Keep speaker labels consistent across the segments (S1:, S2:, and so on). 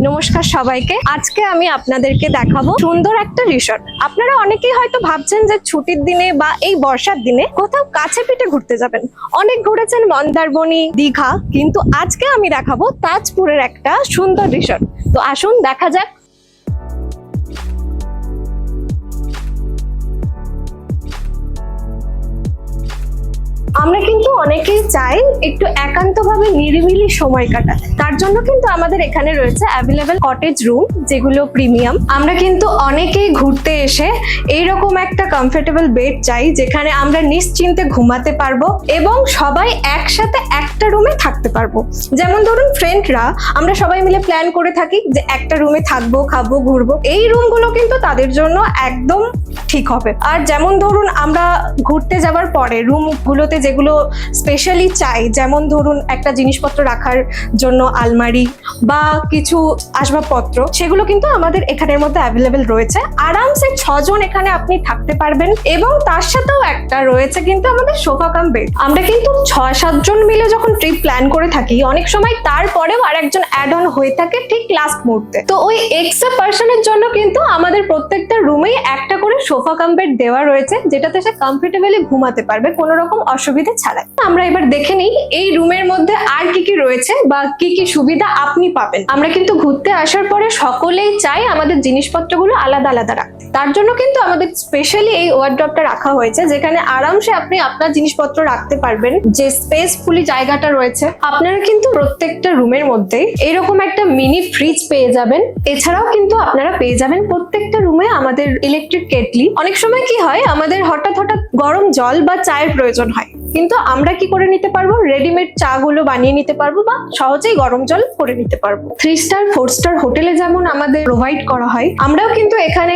S1: নমস্কার সবাইকে। আজকে আমি আপনাদেরকে দেখাবো সুন্দর একটা রিসর্ট। আপনারা অনেকেই হয়তো ভাবছেন যে ছুটির দিনে বা এই বর্ষার দিনে কোথাও কাছে পিঠে ঘুরতে যাবেন। অনেক ঘুরেছেন মন্দারমণি, দীঘা, কিন্তু আজকে আমি দেখাবো তাজপুরের একটা সুন্দর রিসর্ট। তো আসুন দেখা যাক। আমরা কিন্তু অনেকেই চাই একটু একান্তভাবে নিরিবিলি সময় কাটাতে। তার জন্য কিন্তু আমাদের এখানে রয়েছে অ্যাভেলেবেল কটেজ রুম, যেগুলো প্রিমিয়াম। আমরা কিন্তু অনেকেই ঘুরতে এসে এইরকম একটা কমফোর্টেবল বেড চাই, যেখানে আমরা নিশ্চিন্তে ঘুমাতে পারবো এবং সবাই একসাথে একটা রুমে থাকতে পারবো। যেমন ধরুন ফ্রেন্ডরা আমরা সবাই মিলে প্ল্যান করে থাকি যে একটা রুমে থাকবো, খাবো, ঘুরবো। এই রুমগুলো কিন্তু তাদের জন্য একদম ঠিক হবে। আর যেমন ধরুন আমরা ঘুরতে যাওয়ার পরে রুমগুলোতে যেগুলো স্পেশালি চাই, যেমন ধরুন একটা জিনিসপত্র রাখার জন্য আলমারি বা কিছু আসবাবপত্র, সেগুলো কিন্তু আমাদের এখানের মধ্যে অ্যাভেলেবেল রয়েছে। আরামসে 6 জন এখানে আপনি থাকতে পারবেন এবং তার সাথেও একটা রয়েছে কিন্তু আমাদের সোফা কাম বেড। আমরা কিন্তু 6-7 জন মিলে যখন ট্রিপ প্ল্যান করে থাকি, অনেক সময় তারপরেও আরেকজন অ্যাড অন হয়ে থাকে ঠিক লাস্ট মুহূর্তে। তো ওই এক্সট্রা পার্সনের জন্য কিন্তু আমাদের প্রত্যেকটা রুমেই একটা করে সোফা কাম বেড দেওয়া রয়েছে, যেটাতে সে কমফোর্টেবলি ঘুমাতে পারবে কোনো রকম অসুবিধা ছাড়াই। আমরা এবার দেখে নিই এই রুমের মধ্যে আর কি কি রয়েছে বা কি কি সুবিধা আপনি পাবেন। আমরা কিন্তু ঘুরতে আসার পরে সকলেই চাই আমাদের জিনিসপত্রগুলো আলাদা আলাদা রাখতে। তার জন্য কিন্তু আমাদের স্পেশালি এই ওয়ার্ড্রপটা রাখা হয়েছে, যেখানে আরামসে আপনি আপনার জিনিসপত্র রাখতে পারবেন। যে স্পেসফুলি জায়গাটা রয়েছে, আপনারা কিন্তু প্রত্যেকটা রুমের মধ্যে এরকম একটা মিনি ফ্রিজ পেয়ে যাবেন। এছাড়াও কিন্তু আপনারা পেয়ে যাবেন প্রত্যেকটা রুমে আমাদের ইলেকট্রিক কেটলি। অনেক সময় কি হয়, আমাদের হঠাৎ গরম জল বা চায়ের প্রয়োজন হয়, কিন্তু আমরা কি করে নিতে পারবো, রেডিমেড চা গুলো বানিয়ে নিতে পারবো বা সহজেই গরম জল করে নিতে পারবো। 3 স্টার 4 স্টার হোটেলে যেমন আমাদের প্রোভাইড করা হয়, আমরাও কিন্তু এখানে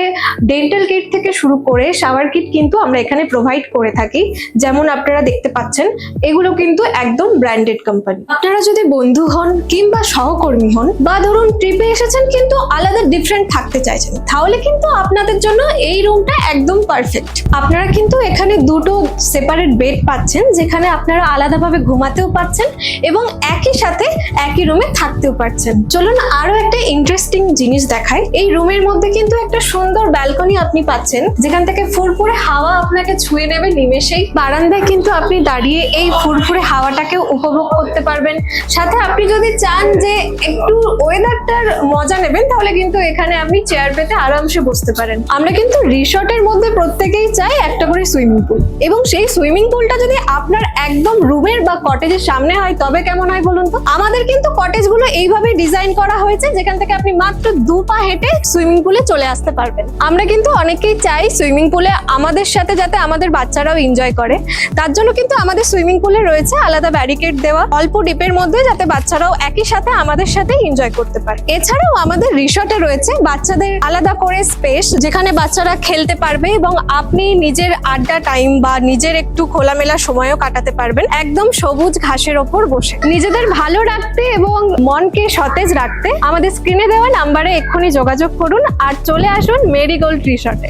S1: ডেন্টাল কিট থেকে শুরু করে শাওয়ার কিট কিন্তু আমরা এখানে প্রোভাইড করে থাকি। যেমন আপনারা দেখতে পাচ্ছেন, এগুলো কিন্তু একদম ব্র্যান্ডেড কোম্পানি। আপনারা যদি বন্ধু হন কিংবা সহকর্মী হন বা ধরুন ট্রিপে এসেছেন কিন্তু আলাদা ডিফারেন্ট থাকতে চাইছেন, তাহলে কিন্তু আপনাদের জন্য এই রুমটা একদম পারফেক্ট। আপনারা কিন্তু এখানে দুটো সেপারেট বেড পাচ্ছেন, যেখানে আপনারা আলাদাভাবে ঘুমাতেও পাচ্ছেন এবং একই সাথে একই রুমে থাকতেও পারছেন। চলুন আরো একটা ইন্টারেস্টিং জিনিস দেখাই। এই রুমের মধ্যে কিন্তু একটা সুন্দর ব্যালকনি আপনি পাচ্ছেন, যেখান থেকে ফুরফুরে হাওয়া আপনাকে ছুঁয়ে নেবে নিমেষেই। বারান্দায় কিন্তু আপনি দাঁড়িয়ে এই ফুরফুরে হাওয়াটাকে উপভোগ করতে পারবেন। সাথে আপনি যদি চান যে একটু ওয়েদারটার মজা নেবেন, তাহলে কিন্তু এখানে আপনি চেয়ার পেতে আরামসে বসতে পারেন। আমরা কিন্তু রিসর্টের মধ্যে প্রত্যেকেই চাই একটা করে সুইমিং পুল, এবং সেই সুইমিং পুলটা যদি আপনার একদম রুমের বা কটেজের সামনে হয় তবে কেমন হয় বলুন তো। আমাদের কিন্তু কটেজ গুলো এইভাবে ডিজাইন করা হয়েছে, যেখান থেকে আপনি মাত্র 2 পা হেঁটে সুইমিং পুলে চলে আসতে পারবেন। আমরা কিন্তু অনেকেই চাই সুইমিং পুলে আমাদের সাথে যাতে আমাদের বাচ্চারাও এনজয় করে। তার জন্য কিন্তু আমাদের সুইমিং পুলে রয়েছে আলাদা ব্যারিকেড দেওয়া, অল্প ডিপের মধ্যে, যাতে বাচ্চারাও একই সাথে আমাদের সাথে এনজয় করতে পারে। এছাড়াও আমাদের রিসর্টে রয়েছে বাচ্চাদের আলাদা করে স্পেস, যেখানে বাচ্চারা খেলতে পারবে এবং আপনি নিজের আড্ডা টাইম বা নিজের একটু খোলামেলা সময়ও কাটাতে পারবেন, একদম সবুজ ঘাসের ওপর বসে। নিজেদের ভালো রাখতে এবং মনকে সতেজ রাখতে আমাদের স্ক্রিনে দেওয়া নাম্বারে এক্ষুনি যোগাযোগ করুন আর চলে আসুন মেরিগোল্ড রিসর্টে।